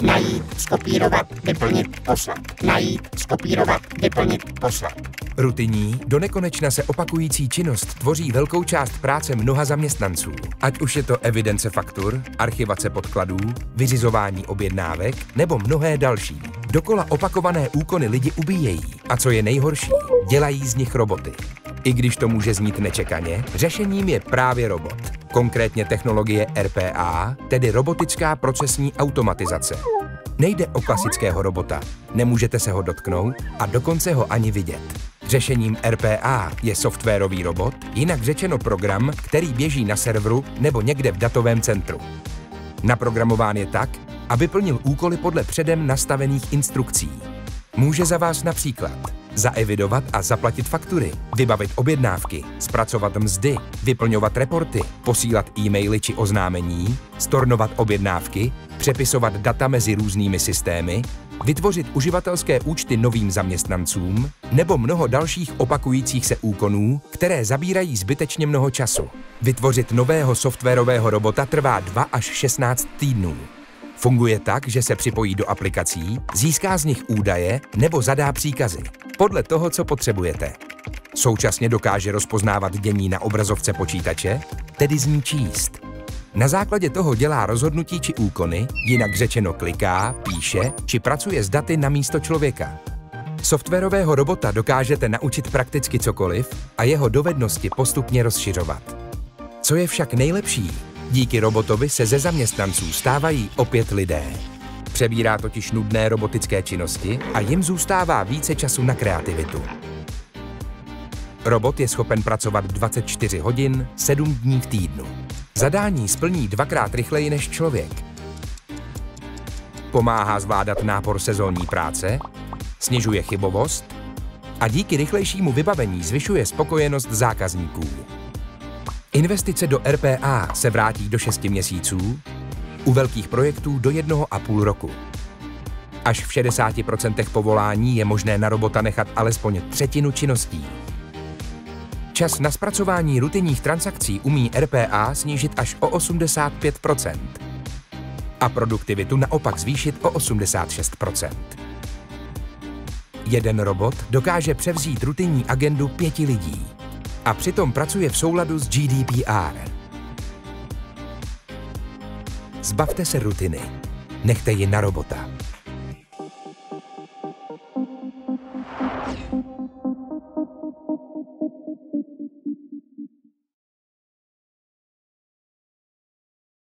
Najít, zkopírovat, vyplnit, poslat. Najít, zkopírovat, vyplnit, poslat. Rutinní, donekonečna se opakující činnost tvoří velkou část práce mnoha zaměstnanců. Ať už je to evidence faktur, archivace podkladů, vyřizování objednávek nebo mnohé další. Dokola opakované úkony lidi ubíjejí. A co je nejhorší, dělají z nich roboty. I když to může znít nečekaně, řešením je právě robot. Konkrétně technologie RPA, tedy robotická procesní automatizace. Nejde o klasického robota, nemůžete se ho dotknout a dokonce ho ani vidět. Řešením RPA je softwarový robot, jinak řečeno program, který běží na serveru nebo někde v datovém centru. Naprogramován je tak, aby plnil úkoly podle předem nastavených instrukcí. Může za vás například zaevidovat a zaplatit faktury, vybavit objednávky, zpracovat mzdy, vyplňovat reporty, posílat e-maily či oznámení, stornovat objednávky, přepisovat data mezi různými systémy, vytvořit uživatelské účty novým zaměstnancům nebo mnoho dalších opakujících se úkonů, které zabírají zbytečně mnoho času. Vytvořit nového softwarového robota trvá 2 až 16 týdnů. Funguje tak, že se připojí do aplikací, získá z nich údaje nebo zadá příkazy, podle toho, co potřebujete. Současně dokáže rozpoznávat dění na obrazovce počítače, tedy z ní číst. Na základě toho dělá rozhodnutí či úkony, jinak řečeno kliká, píše či pracuje s daty na místo člověka. Softwarového robota dokážete naučit prakticky cokoliv a jeho dovednosti postupně rozšiřovat. Co je však nejlepší, díky robotovi se ze zaměstnanců stávají opět lidé. Přebírá totiž nudné robotické činnosti a jim zůstává více času na kreativitu. Robot je schopen pracovat 24 hodin, 7 dní v týdnu. Zadání splní 2krát rychleji než člověk. Pomáhá zvládat nápor sezónní práce, snižuje chybovost a díky rychlejšímu vybavení zvyšuje spokojenost zákazníků. Investice do RPA se vrátí do 6 měsíců, u velkých projektů do 1,5 roku. Až v 60% povolání je možné na robota nechat alespoň 1/3 činností. Čas na zpracování rutinních transakcí umí RPA snížit až o 85% a produktivitu naopak zvýšit o 86%. Jeden robot dokáže převzít rutinní agendu 5 lidí a přitom pracuje v souladu s GDPR. Zbavte se rutiny, nechte ji na robota.